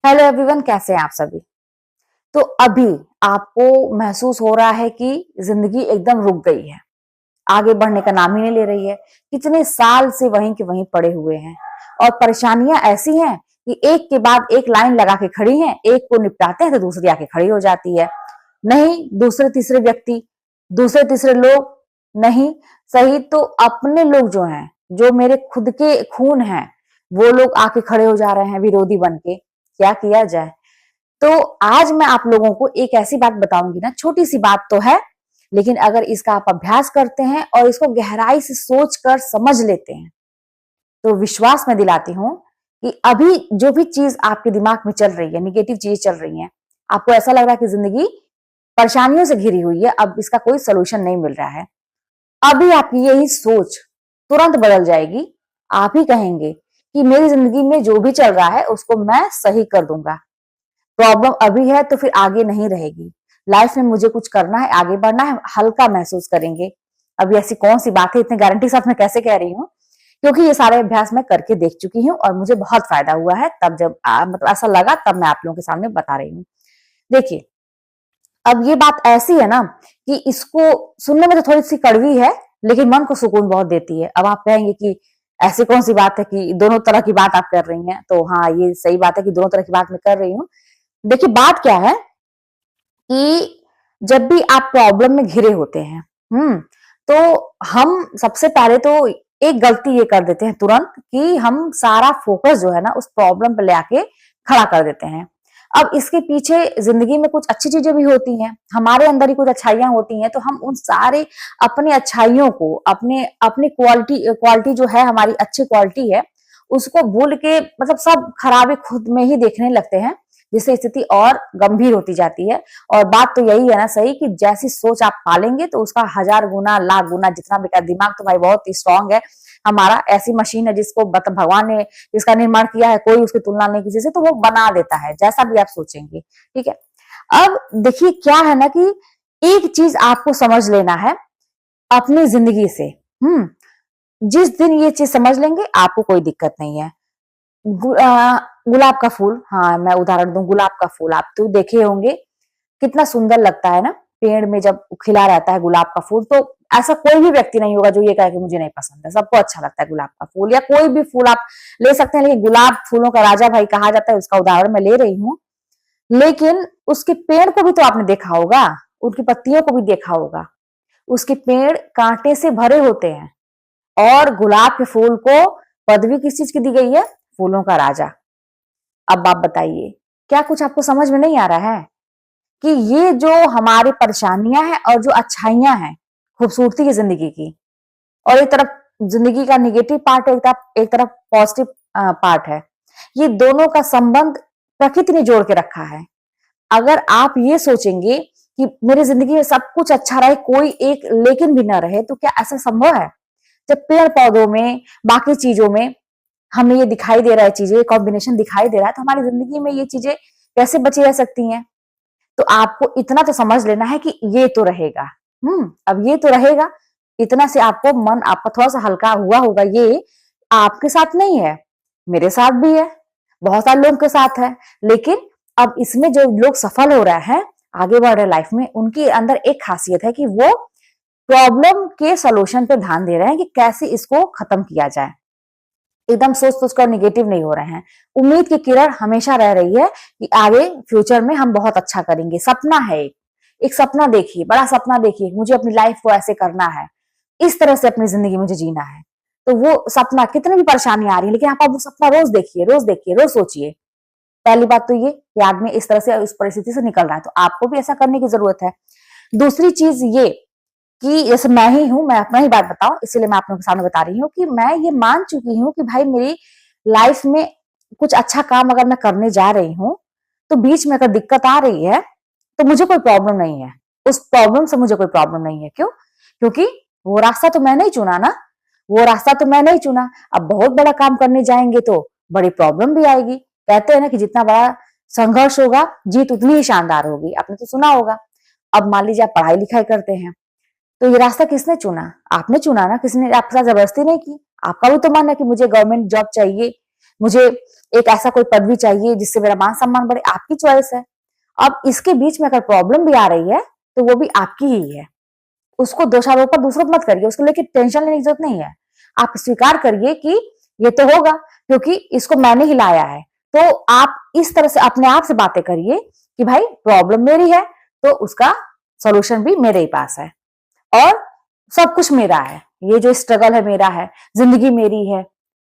Hello everyone, कैसे हैं आप सभी। तो अभी आपको महसूस हो रहा है कि जिंदगी एकदम रुक गई है, आगे बढ़ने का नाम ही नहीं ले रही है। कितने साल से वहीं के वहीं पड़े हुए हैं और परेशानियां ऐसी हैं कि एक के बाद एक लाइन लगा के खड़ी हैं। एक को निपटाते हैं तो दूसरी आके खड़ी हो जाती है। नहीं दूसरे तीसरे व्यक्ति, दूसरे तीसरे लोग, नहीं सही तो अपने लोग जो हैं, जो मेरे खुद के खून हैं, वो लोग आके खड़े हो जा रहे हैं विरोधी बन के। क्या किया जाए। तो आज मैं आप लोगों को एक ऐसी बात बताऊंगी ना, छोटी सी बात तो है, लेकिन अगर इसका आप अभ्यास करते हैं और इसको गहराई से सोच कर समझ लेते हैं तो विश्वास मैं दिलाती हूँ कि अभी जो भी चीज आपके दिमाग में चल रही है, निगेटिव चीज चल रही है, आपको ऐसा लग रहा है कि जिंदगी परेशानियों से घिरी हुई है, अब इसका कोई सोल्यूशन नहीं मिल रहा है, अभी आपकी यही सोच तुरंत बदल जाएगी। आप ही कहेंगे कि मेरी जिंदगी में जो भी चल रहा है उसको मैं सही कर दूंगा। प्रॉब्लम अभी है तो फिर आगे नहीं रहेगी। लाइफ में मुझे कुछ करना है, आगे बढ़ना है, हल्का महसूस करेंगे। अभी ऐसी कौन सी बात है, इतने गारंटी के साथ मैं कैसे कह रही हूँ, क्योंकि ये सारे अभ्यास मैं करके देख चुकी हूँ और मुझे बहुत फायदा हुआ है। तब जब मतलब ऐसा लगा तब मैं आप लोगों के सामने बता रही हूँ। देखिए, अब ये बात ऐसी है ना कि इसको सुनने में तो थोड़ी सी कड़वी है, लेकिन मन को सुकून बहुत देती है। अब आप कहेंगे कि ऐसी कौन सी बात है कि दोनों तरह की बात आप कर रही हैं। तो हाँ, ये सही बात है कि दोनों तरह की बात मैं कर रही हूँ। देखिए, बात क्या है कि जब भी आप प्रॉब्लम में घिरे होते हैं, तो हम सबसे पहले तो एक गलती ये कर देते हैं तुरंत कि हम सारा फोकस जो है ना उस प्रॉब्लम पे ले आके खड़ा कर देते हैं। अब इसके पीछे जिंदगी में कुछ अच्छी चीजें भी होती हैं, हमारे अंदर ही कुछ अच्छाइयां होती हैं, तो हम उन सारे अपने अच्छाइयों को, अपने अपनी क्वालिटी क्वालिटी जो है, हमारी अच्छी क्वालिटी है, उसको भूल के मतलब सब खराबी खुद में ही देखने लगते हैं, जिससे स्थिति और गंभीर होती जाती है। और बात तो यही है ना सही कि जैसी सोच आप पालेंगे तो उसका 1000 गुना, लाख गुना जितना भी। दिमाग तो भाई बहुत ही स्ट्रांग है हमारा, ऐसी मशीन है जिसको भगवान ने जिसका निर्माण किया है, कोई उसकी तुलना नहीं किसी से, तो वो बना देता है जैसा भी आप सोचेंगे। ठीक है। अब देखिए क्या है ना कि एक चीज आपको समझ लेना है अपनी जिंदगी से। जिस दिन ये चीज समझ लेंगे आपको कोई दिक्कत नहीं है। गुलाब का फूल, हाँ मैं उदाहरण दूं, गुलाब का फूल आप तो देखे होंगे, कितना सुंदर लगता है ना पेड़ में जब खिला रहता है गुलाब का फूल। तो ऐसा कोई भी व्यक्ति नहीं होगा जो ये कहे कि मुझे नहीं पसंद है, सबको अच्छा लगता है गुलाब का फूल, या कोई भी फूल आप ले सकते हैं। लेकिन गुलाब फूलों का राजा भाई कहा जाता है, उसका उदाहरण मैं ले रही हूँ। लेकिन उसके पेड़ को भी तो आपने देखा होगा, उनकी पत्तियों को भी देखा होगा, उसके पेड़ कांटे से भरे होते हैं। और गुलाब के फूल को पदवी किस चीज की दी गई है? फूलों का राजा। अब आप बताइए, क्या कुछ आपको समझ में नहीं आ रहा है कि ये जो हमारी परेशानियां हैं और जो अच्छाइयां हैं खूबसूरती की जिंदगी की, और एक तरफ जिंदगी का निगेटिव पार्ट है, एक तरफ पॉजिटिव पार्ट है, ये दोनों का संबंध प्रकृति ने जोड़ के रखा है। अगर आप ये सोचेंगे कि मेरी जिंदगी में सब कुछ अच्छा रहे, कोई एक लेकिन भी ना रहे, तो क्या ऐसा संभव है? जब पेड़ पौधों में, बाकी चीजों में हमें ये दिखाई दे रहा है, चीजें कॉम्बिनेशन दिखाई दे रहा है, तो हमारी जिंदगी में ये चीजें कैसे बची रह सकती हैं? तो आपको इतना तो समझ लेना है कि ये तो रहेगा। अब ये तो रहेगा, इतना से आपको मन आपका थोड़ा सा हल्का हुआ होगा। ये आपके साथ नहीं है, मेरे साथ भी है, बहुत सारे लोगों के साथ है। लेकिन अब इसमें जो लोग सफल हो रहे हैं, आगे बढ़ रहे लाइफ में, उनके अंदर एक खासियत है कि वो प्रॉब्लम के सोल्यूशन पे ध्यान दे रहे हैं कि कैसे इसको खत्म किया जाए। एकदम सोच सोच कर निगेटिव नहीं हो रहे हैं। उम्मीद की किरण हमेशा रह रही है कि आगे फ्यूचर में हम बहुत अच्छा करेंगे। सपना है एक सपना देखिए, बड़ा सपना देखिए, मुझे अपनी लाइफ को ऐसे करना है, इस तरह से अपनी जिंदगी मुझे जीना है। तो वो सपना, कितनी भी परेशानी आ रही है, लेकिन आप वो सपना रोज देखिए, रोज देखिए, रोज सोचिए। पहली बात तो ये कि आदमी इस तरह से उस परिस्थिति से निकल रहा है, तो आपको भी ऐसा करने की जरूरत है। दूसरी चीज ये कि जैसे मैं ही हूं, मैं अपना ही बात बताऊं, इसलिए मैं आप लोगों के सामने बता रही हूँ कि मैं ये मान चुकी हूँ कि भाई मेरी लाइफ में कुछ अच्छा काम अगर मैं करने जा रही हूँ, तो बीच में अगर दिक्कत आ रही है तो मुझे कोई प्रॉब्लम नहीं है, उस प्रॉब्लम से मुझे कोई प्रॉब्लम नहीं है। क्यों? क्योंकि वो रास्ता तो मैंने ही चुना ना, वो रास्ता तो मैंने ही चुना। अब बहुत बड़ा काम करने जाएंगे तो बड़ी प्रॉब्लम भी आएगी। कहते हैं ना कि जितना बड़ा संघर्ष होगा, जीत उतनी ही शानदार होगी, आपने तो सुना होगा। अब मान लीजिए आप पढ़ाई लिखाई करते हैं, तो ये रास्ता किसने चुना? आपने चुना ना, किसी ने आपके साथ जबरदस्ती नहीं की। आपका भी तो मन है कि मुझे गवर्नमेंट जॉब चाहिए, मुझे एक ऐसा कोई पदवी चाहिए जिससे मेरा मान सम्मान बढ़े, आपकी चॉइस है। अब इसके बीच में अगर प्रॉब्लम भी आ रही है तो वो भी आपकी ही है, उसको दोषारोपण दूसरों पर मत करिए, उसको लेके टेंशन लेने की जरूरत नहीं है। आप स्वीकार करिए कि ये तो होगा क्योंकि इसको मैंने ही लाया है। तो आप इस तरह से अपने आप से बातें करिए कि भाई प्रॉब्लम मेरी है तो उसका सॉल्यूशन भी मेरे ही पास है, और सब कुछ मेरा है, ये जो स्ट्रगल है मेरा है, जिंदगी मेरी है,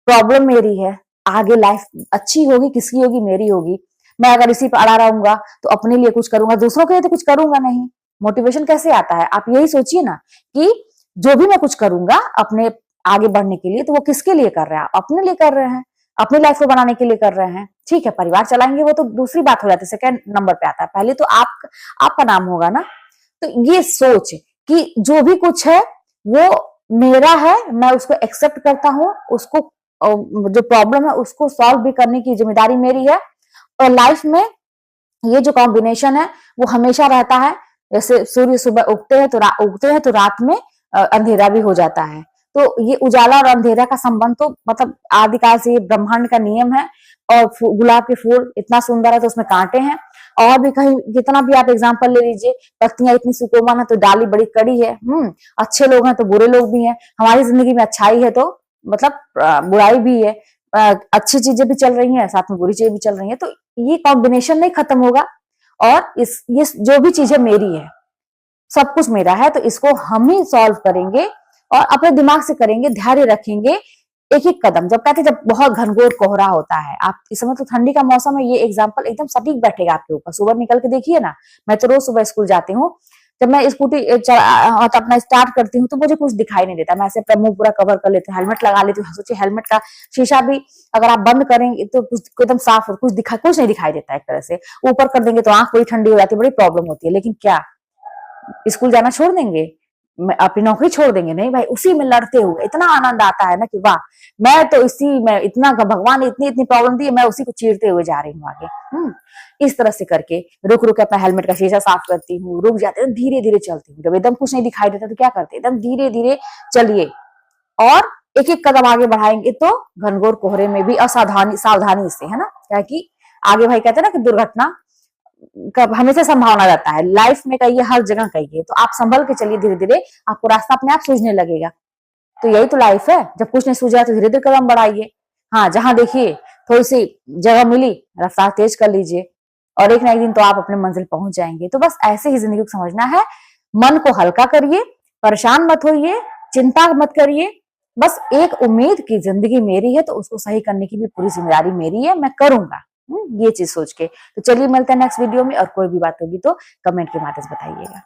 प्रॉब्लम मेरी है, आगे लाइफ अच्छी होगी किसकी होगी, मेरी होगी। मैं अगर इसी पर अड़ा रहूंगा तो अपने लिए कुछ करूंगा, दूसरों के लिए तो कुछ करूंगा नहीं। मोटिवेशन कैसे आता है, आप यही सोचिए ना कि जो भी मैं कुछ करूंगा अपने आगे बढ़ने के लिए तो वो किसके लिए कर रहे हैं, अपने लिए कर रहे हैं, अपनी लाइफ को बनाने के लिए कर रहे हैं। ठीक है, परिवार चलाएंगे वो तो दूसरी बात हो जाती है, सेकंड नंबर पे आता है, पहले तो आपका नाम होगा ना। तो ये सोच कि जो भी कुछ है वो मेरा है, मैं उसको एक्सेप्ट करता हूँ, उसको जो प्रॉब्लम है उसको सॉल्व भी करने की जिम्मेदारी मेरी है। और लाइफ में ये जो कॉम्बिनेशन है वो हमेशा रहता है, जैसे सूर्य सुबह उगते हैं तो रात में अंधेरा भी हो जाता है। तो ये उजाला और अंधेरा का संबंध तो मतलब आदिकाल से ये ब्रह्मांड का नियम है। और गुलाब के फूल इतना सुंदर है तो उसमें कांटे हैं, और भी कहीं कितना भी आप एग्जाम्पल ले लीजिए, पत्तियां इतनी सुकोमल है तो डाली बड़ी कड़ी है। अच्छे लोग हैं तो बुरे लोग भी हैं, हमारी जिंदगी में अच्छाई है तो मतलब बुराई भी है, अच्छी चीजें भी चल रही हैं साथ में बुरी चीजें भी चल रही हैं। तो ये कॉम्बिनेशन नहीं खत्म होगा, और ये जो भी चीजें मेरी है, सब कुछ मेरा है, तो इसको हम ही सॉल्व करेंगे और अपने दिमाग से करेंगे, धैर्य रखेंगे, एक एक कदम। जब कहते हैं जब बहुत घनघोर कोहरा होता है, आप इस समय तो ठंडी का मौसम है, ये एग्जाम्पल एकदम सटीक बैठेगा आपके ऊपर। सुबह निकल के देखिए ना, मैं तो रोज सुबह स्कूल जाती हूँ, जब मैं स्कूटी अपना स्टार्ट करती हूँ तो मुझे कुछ दिखाई नहीं देता, मैं ऐसे अपना मुंह पूरा कवर कर लेती हूँ, हेलमेट लगा लेती हूँ। सोचिए हेलमेट का शीशा भी अगर आप बंद करेंगे तो कुछ एकदम साफ हो, कुछ नहीं दिखाई देता, एक तरह से ऊपर कर देंगे तो आंख बड़ी ठंडी हो जाती है, बड़ी प्रॉब्लम होती है। लेकिन क्या स्कूल जाना छोड़ देंगे, अपनी नौकरी छोड़ देंगे? नहीं भाई, उसी में लड़ते हुए इतना आनंद आता है ना कि वाह, मैं तो इसी में इतना, भगवान ने इतनी इतनी प्रॉब्लम दी, मैं उसी को चीरते हुए जा रही हूँ आगे। इस तरह से करके रुक रुक अपना हेलमेट का शीशा साफ करती हूँ, रुक जाते हैं, धीरे धीरे चलती हूँ। जब एकदम कुछ नहीं दिखाई देता तो क्या करते, एकदम धीरे धीरे चलिए, और एक एक कदम आगे बढ़ाएंगे तो घनघोर कोहरे में भी सावधानी से, है ना, क्या कि आगे भाई कहते हैं ना कि दुर्घटना का हमेशा संभावना रहता है, लाइफ में कहिए हर जगह कहिए, तो आप संभल के चलिए, धीरे धीरे आपको रास्ता अपने आप सूझने लगेगा। तो यही तो लाइफ है, जब कुछ नहीं सूझा तो धीरे धीरे कदम बढ़ाइए। हाँ, जहां देखिए थोड़ी सी जगह मिली, रफ्तार तेज कर लीजिए, और एक ना एक दिन तो आप अपने मंजिल पहुंच जाएंगे। तो बस ऐसे ही जिंदगी को समझना है, मन को हल्का करिए, परेशान मत होइए, चिंता मत करिए, बस एक उम्मीद की जिंदगी मेरी है तो उसको सही करने की भी पूरी जिम्मेदारी मेरी है, मैं करूंगा। ये चीज सोच के तो चलिए मिलते हैं नेक्स्ट वीडियो में, और कोई भी बात होगी तो कमेंट के माध्यम से बताइएगा।